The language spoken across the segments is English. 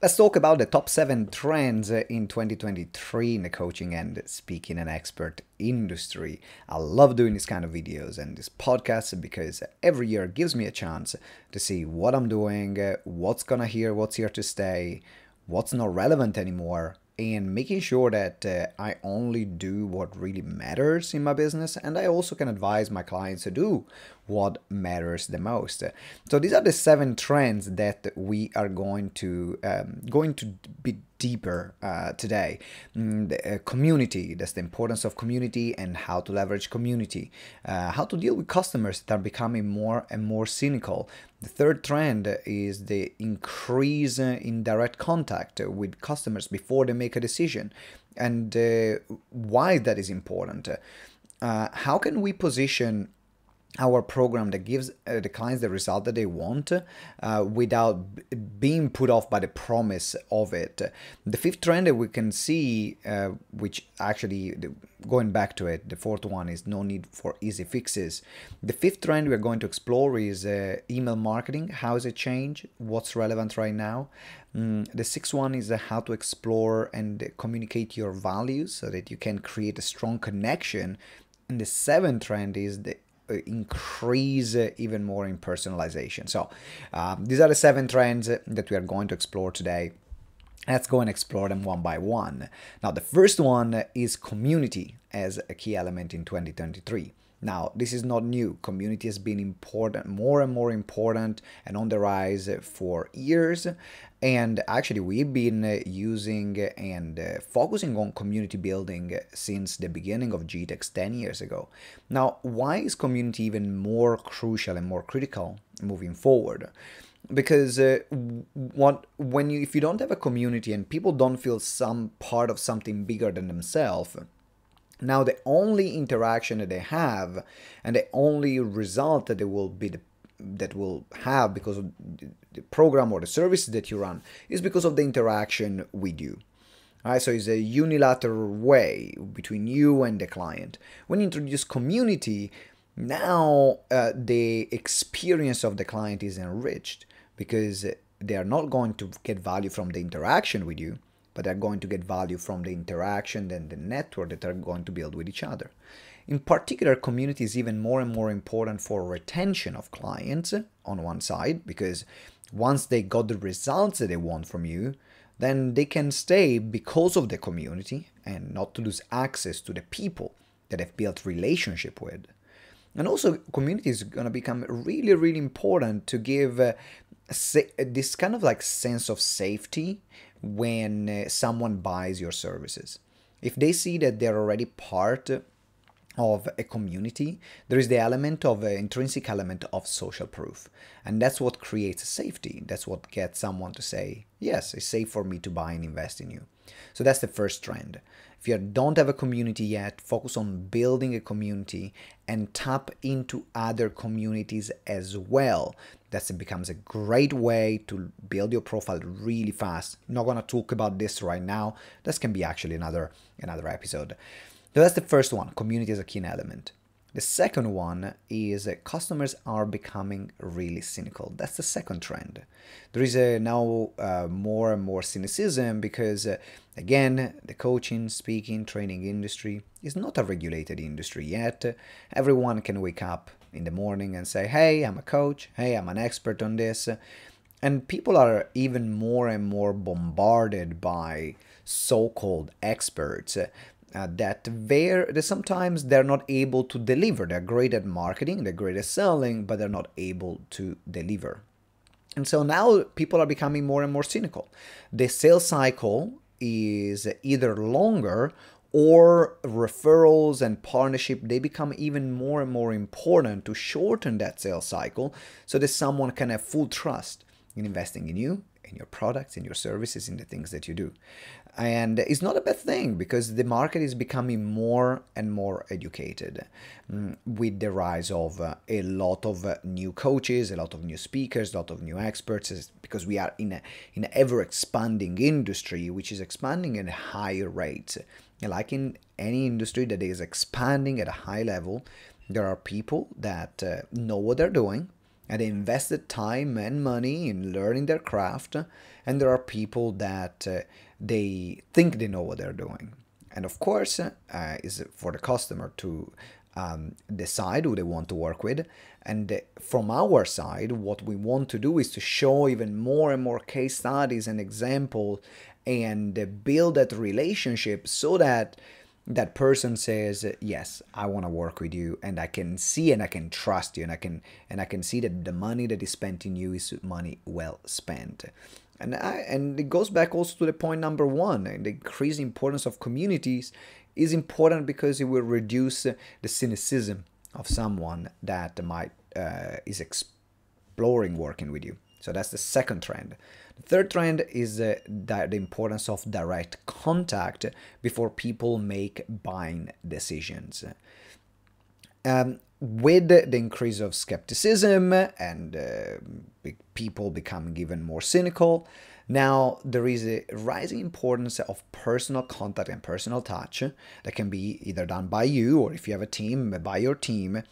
Let's talk about the top 7 trends in 2023 in the coaching and speaking and expert industry. I love doing these kind of videos and this podcast because every year gives me a chance to see what I'm doing, what's here to stay, what's not relevant anymore, and making sure that I only do what really matters in my business, and I also can advise my clients to do what matters the most. So these are the 7 trends that we are going to be deeper today. The community, that's the importance of community and how to leverage community, how to deal with customers that are becoming more and more cynical. The third trend is the increase in direct contact with customers before they make a decision, and why that is important. How can we position our program that gives the clients the result that they want without being put off by the promise of it? The fifth trend that we can see, which actually, going back to it, the fourth one is no need for easy fixes. The fifth trend we're going to explore is email marketing. How has it changed? What's relevant right now? The sixth one is how to explore and communicate your values so that you can create a strong connection. And the seventh trend is the increase even more in personalization. So these are the 7 trends that we are going to explore today. Let's go and explore them one by one. Now, the first one is community as a key element in 2023. Now, this is not new. Community has been important, more and more important, and on the rise for years. And actually, we've been using and focusing on community building since the beginning of GTeX 10 years ago. Now, why is community even more crucial and more critical moving forward? Because if you don't have a community and people don't feel some part of something bigger than themselves, now the only interaction that they have and the only result that they will have because of the program or the services that you run is because of the interaction with you. All right, so it's a unilateral way between you and the client. When you introduce community, now the experience of the client is enriched because they are not going to get value from the interaction with you, but they're going to get value from the interaction and the network that they're going to build with each other. In particular, community is even more and more important for retention of clients on one side, because once they got the results that they want from you, then they can stay because of the community and not to lose access to the people that they've built relationship with. And also, community is going to become really, really important to give this kind of like sense of safety when someone buys your services. If they see that they're already part of a community, there is the element of intrinsic element of social proof, and that's what creates safety. That's what gets someone to say, yes, it's safe for me to buy and invest in you. So that's the first trend. If you don't have a community yet, focus on building a community and tap into other communities as well. That becomes a great way to build your profile really fast. Not gonna talk about this right now. This can be actually another episode. So that's the first one. Community is a key element. The second one is customers are becoming really cynical. That's the second trend. There is now more and more cynicism because, again, the coaching, speaking, training industry is not a regulated industry yet. Everyone can wake up in the morning and say, hey, I'm a coach. Hey, I'm an expert on this. And people are even more and more bombarded by so-called experts that sometimes they're not able to deliver. They're great at marketing, they're great at selling, but they're not able to deliver. And so now people are becoming more and more cynical. The sales cycle is either longer or referrals and partnership, they become even more and more important to shorten that sales cycle so that someone can have full trust in investing in you, in your products, in your services, in the things that you do. And it's not a bad thing because the market is becoming more and more educated with the rise of a lot of new coaches, a lot of new speakers, a lot of new experts, because we are in an ever-expanding industry, which is expanding at a higher rate. And like in any industry that is expanding at a high level, there are people that know what they're doing, and they invested time and money in learning their craft, and there are people that they think they know what they're doing. And of course, is for the customer to decide who they want to work with. And from our side, what we want to do is to show even more and more case studies and examples and build that relationship so that that person says, yes, I want to work with you, and I can see and I can trust you, and I can see that the money that is spent in you is money well spent. And it goes back also to the point number one, the increased importance of communities is important because it will reduce the cynicism of someone that might is exploring working with you. So that's the second trend. The third trend is the importance of direct contact before people make buying decisions. With the increase of skepticism and people becoming even more cynical, now there is a rising importance of personal contact and personal touch that can be either done by you, or if you have a team, by your team,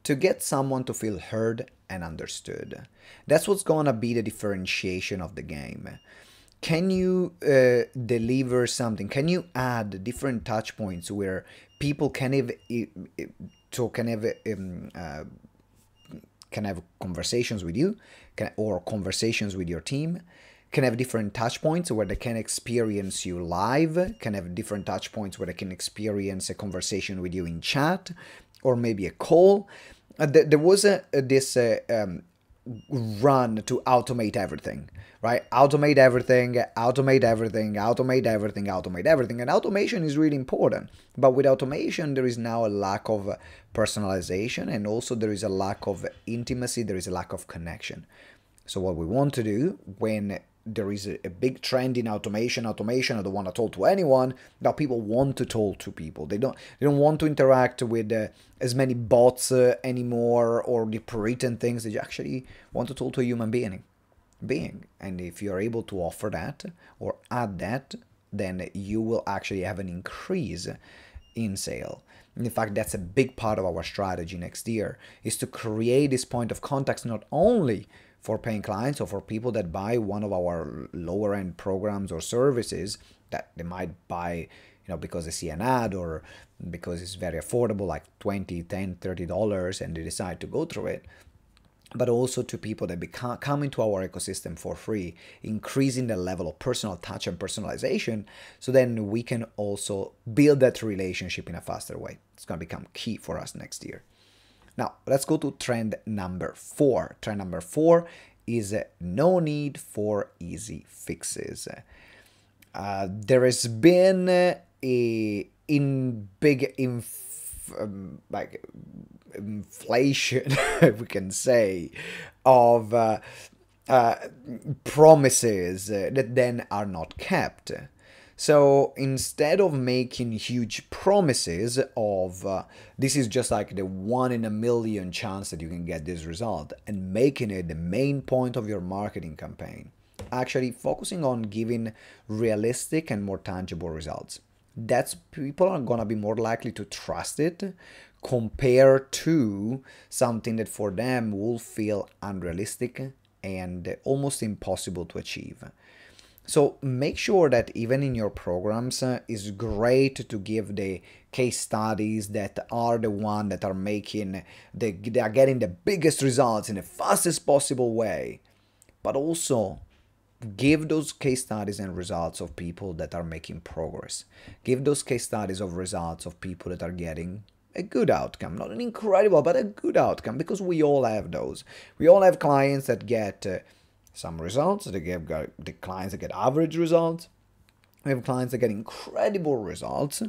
to get someone to feel heard and understood. That's what's gonna be the differentiation of the game. Can you deliver something? Can you add different touch points where people can have conversations with you, or conversations with your team? Can have different touch points where they can experience you live, can have different touch points where they can experience a conversation with you in chat, or maybe a call. There was this run to automate everything, right? Automate everything, automate everything, automate everything, automate everything. And automation is really important. But with automation, there is now a lack of personalization, and also there is a lack of intimacy, there is a lack of connection. So what we want to do when there is a big trend in automation, I don't want to talk to anyone. Now people want to talk to people. They don't want to interact with as many bots anymore, or the pre-written things. They actually want to talk to a human being. And if you're able to offer that or add that, then you will actually have an increase in sale. In fact, that's a big part of our strategy next year, is to create this point of contact not only for paying clients or for people that buy one of our lower end programs or services that they might buy, because they see an ad or because it's very affordable, like $20, $10, $30, and they decide to go through it. But also to people that come into our ecosystem for free, increasing the level of personal touch and personalization, so then we can also build that relationship in a faster way. It's going to become key for us next year. Now, let's go to trend number 4. Trend number 4 is no need for easy fixes. There has been big inflation, we can say, of promises that then are not kept. So instead of making huge promises of this is just like the 1 in a million chance that you can get this result, and making it the main point of your marketing campaign, actually focusing on giving realistic and more tangible results. That's people are gonna be more likely to trust it compared to something that for them will feel unrealistic and almost impossible to achieve. So make sure that even in your programs, it's great to give the case studies that are the one that are making, they are getting the biggest results in the fastest possible way. But also give those case studies and results of people that are making progress. Give those case studies of results of people that are getting a good outcome, not an incredible, but a good outcome, because we all have those. We all have clients that get some results, they get the clients that get average results. We have clients that get incredible results.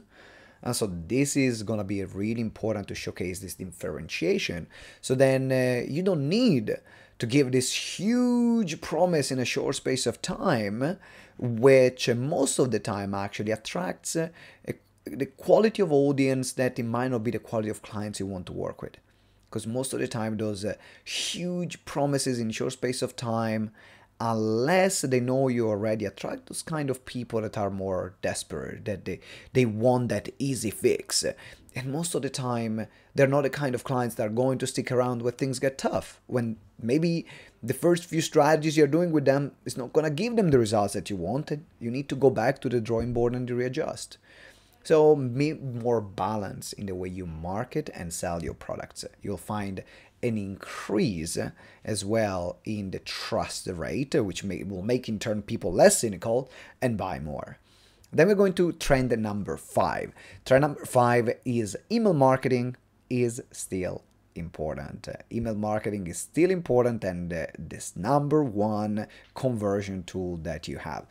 And so this is going to be really important to showcase this differentiation. So then you don't need to give this huge promise in a short space of time, which most of the time actually attracts the quality of audience that it might not be the quality of clients you want to work with. Because most of the time those huge promises in short space of time unless they know you already, attract those kind of people that are more desperate, that they want that easy fix. And most of the time, they're not the kind of clients that are going to stick around when things get tough, when maybe the first few strategies you're doing with them is not going to give them the results that you wanted. You need to go back to the drawing board and readjust. So more balance in the way you market and sell your products. You'll find an increase as well in the trust rate, which will make in turn people less cynical and buy more. Then we're going to trend number 5. Trend number 5 is email marketing is still important. Email marketing is still important, and this number 1 conversion tool that you have.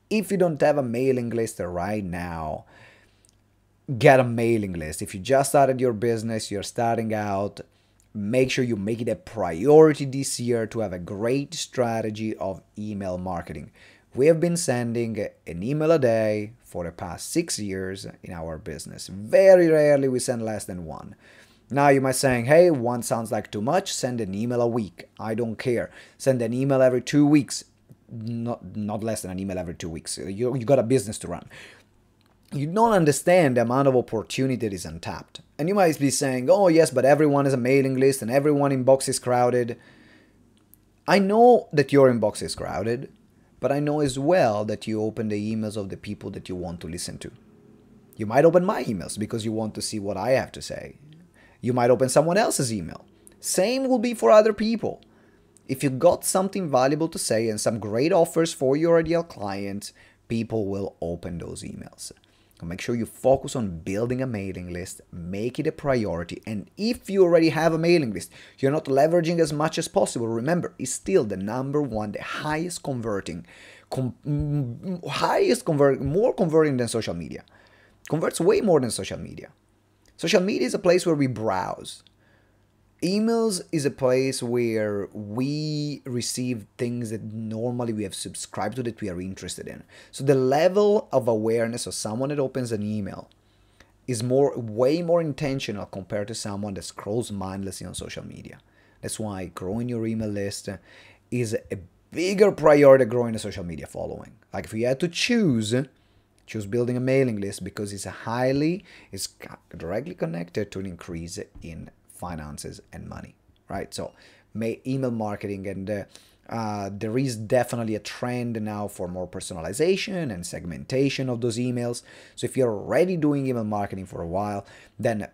If you don't have a mailing list right now, get a mailing list. If you just started your business, you're starting out, make sure you make it a priority this year to have a great strategy of email marketing. We have been sending an email a day for the past 6 years in our business. Very rarely we send less than 1. Now you might be saying, hey, 1 sounds like too much, send an email a week. I don't care. Send an email every 2 weeks. Not less than an email every 2 weeks. You got a business to run. You don't understand the amount of opportunity that is untapped. And you might be saying, oh yes, but everyone has a mailing list and everyone inbox is crowded. I know that your inbox is crowded, but I know as well that you open the emails of the people that you want to listen to. You might open my emails because you want to see what I have to say. You might open someone else's email. Same will be for other people. If you got something valuable to say and some great offers for your ideal clients, people will open those emails. So make sure you focus on building a mailing list, make it a priority, and if you already have a mailing list, you're not leveraging as much as possible, remember, it's still the number 1, the highest converting, more converting than social media. Converts way more than social media. Social media is a place where we browse. Emails is a place where we receive things that normally we have subscribed to, that we are interested in. So the level of awareness of someone that opens an email is way more intentional compared to someone that scrolls mindlessly on social media. That's why growing your email list is a bigger priority than growing a social media following. Like if you had to choose building a mailing list because it's directly connected to an increase in finances and money, right? So email marketing, and there is definitely a trend now for more personalization and segmentation of those emails. So if you're already doing email marketing for a while, then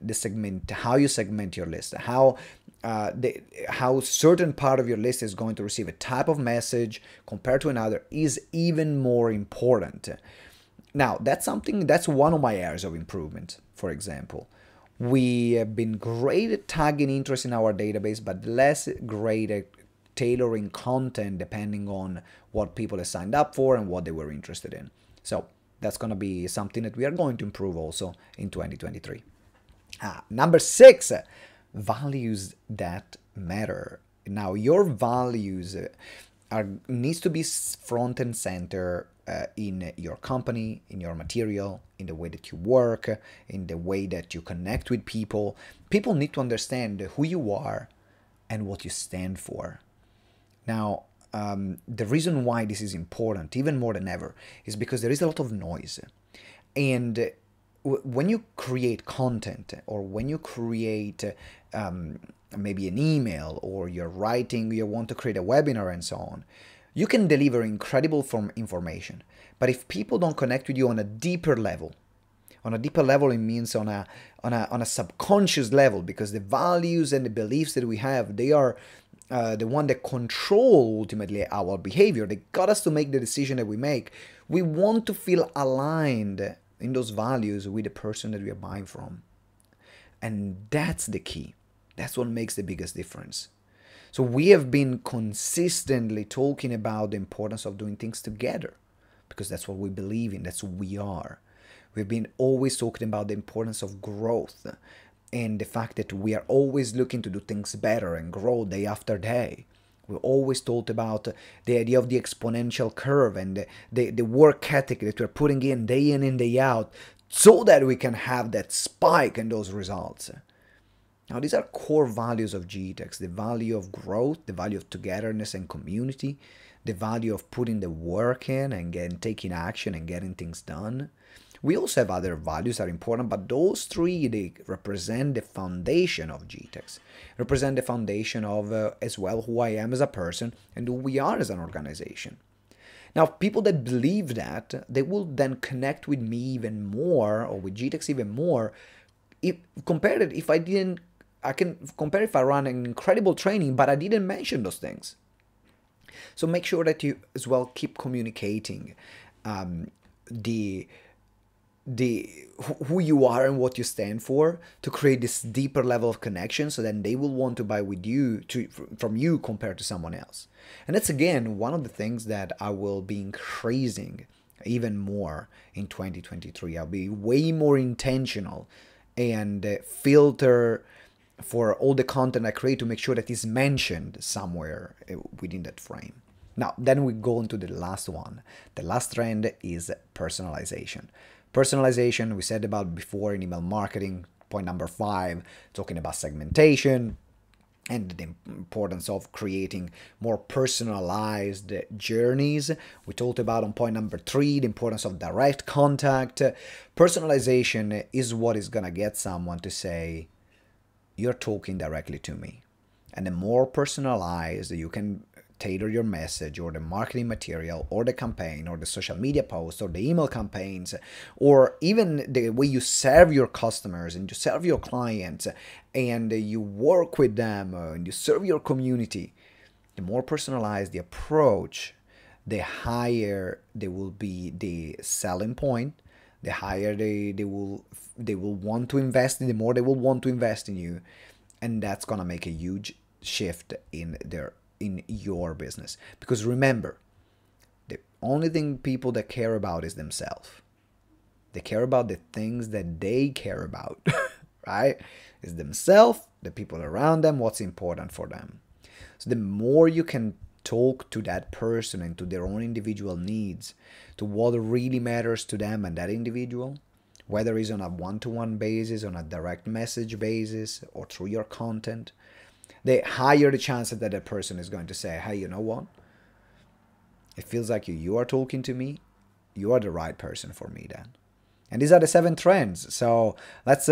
how you segment your list, how certain part of your list is going to receive a type of message compared to another is even more important. Now, that's one of my areas of improvement, for example. We have been great at tagging interest in our database, but less great at tailoring content depending on what people have signed up for and what they were interested in. So that's going to be something that we are going to improve also in 2023. Number 6, values that matter. Now, your values needs to be front and center in your company, in your material, in the way that you work, in the way that you connect with people. People need to understand who you are and what you stand for. Now, the reason why this is important, even more than ever, is because there is a lot of noise. And when you create content, or when you create maybe an email, or you want to create a webinar and so on, you can deliver incredible information. But if people don't connect with you on a deeper level, it means on a subconscious level, because the values and the beliefs that we have, they are the one that control ultimately our behavior. They got us to make the decision that we make. We want to feel aligned in those values with the person that we are buying from. And that's the key. That's what makes the biggest difference. So we have been consistently talking about the importance of doing things together, because that's what we believe in, that's who we are. We've been always talking about the importance of growth and the fact that we are always looking to do things better and grow day after day. We always talked about the idea of the exponential curve and the work ethic that we're putting in and day out, so that we can have that spike in those results. Now, these are core values of GTeX, the value of growth, the value of togetherness and community, the value of putting the work in and taking action and getting things done. We also have other values that are important, but those three, they represent the foundation of GTeX, represent the foundation of as well who I am as a person and who we are as an organization. Now, people that believe that, they will then connect with me even more, or with GTeX even more. I can compare if I run an incredible training, but I didn't mention those things. So make sure that you as well keep communicating who you are and what you stand for, to create this deeper level of connection, so then they will want to buy with you from you compared to someone else. And that's again one of the things that I will be increasing even more in 2023. I'll be way more intentional and filter for all the content I create to make sure that it's mentioned somewhere within that frame. Now, then we go into the last one. The last trend is personalization. Personalization, we said about before in email marketing, point number 5, talking about segmentation and the importance of creating more personalized journeys. We talked about on point number 3, the importance of direct contact. Personalization is what is gonna get someone to say, you're talking directly to me. And the more personalized you can tailor your message or the marketing material or the campaign or the social media posts or the email campaigns, or even the way you serve your customers and you serve your clients and you work with them and you serve your community, the more personalized the approach, the higher they will be the selling point, the higher they will want to invest in, the more they will want to invest in you, and that's gonna make a huge shift in your business. Because remember, the only thing people that care about is themselves. They care about the things that they care about, right? It's themselves, the people around them, what's important for them. So the more you can talk to that person and to their own individual needs, to what really matters to them and that individual, whether it's on a one-to-one basis, on a direct message basis, or through your content, the higher the chance that that person is going to say, hey, you know what? It feels like you are talking to me. You are the right person for me then. And these are the 7 trends. So let's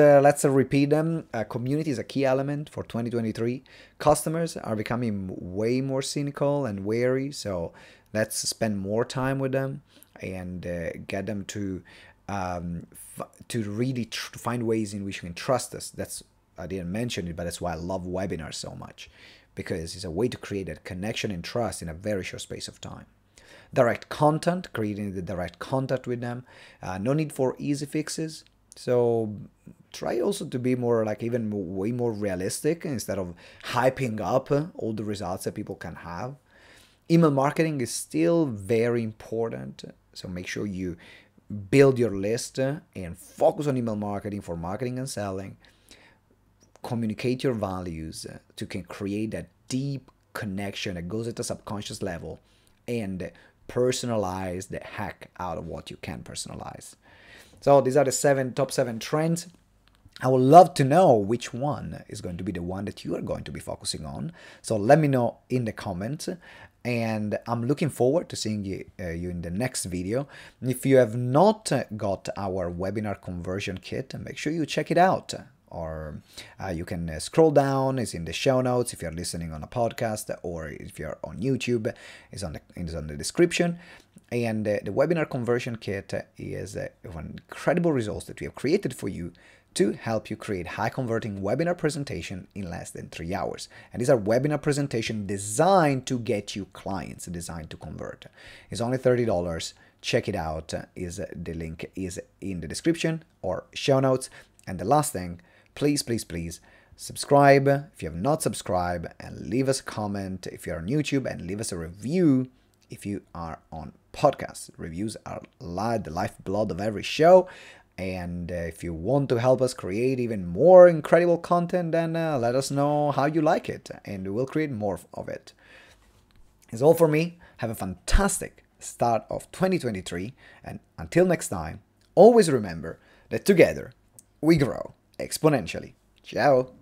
repeat them. Community is a key element for 2023. Customers are becoming way more cynical and wary. So let's spend more time with them and get them to really find ways in which you can trust us. I didn't mention it, but that's why I love webinars so much, because it's a way to create that connection and trust in a very short space of time. Direct content, creating the direct contact with them. No need for easy fixes. So try also to be more way more realistic instead of hyping up all the results that people can have. Email marketing is still very important. So make sure you build your list and focus on email marketing for marketing and selling. Communicate your values to create that deep connection that goes at the subconscious level, and personalize the heck out of what you can personalize. So these are the top 7 trends. I would love to know which one is going to be the one that you are going to be focusing on. So let me know in the comments. And I'm looking forward to seeing you in the next video. If you have not got our webinar conversion kit, make sure you check it out. Or you can scroll down, it's in the show notes if you're listening on a podcast, or if you're on YouTube, it's on the description. And the webinar conversion kit is one incredible resource that we have created for you to help you create high converting webinar presentation in less than 3 hours. And these are webinar presentation designed to get you clients, designed to convert. It's only $30. Check it out. The link is in the description or show notes. And the last thing, please subscribe if you have not subscribed, and leave us a comment if you're on YouTube, and leave us a review if you are on podcasts. Reviews are the lifeblood of every show. And if you want to help us create even more incredible content, then let us know how you like it, and we will create more of it. It's all for me. Have a fantastic start of 2023. And until next time, always remember that together we grow exponentially. Ciao.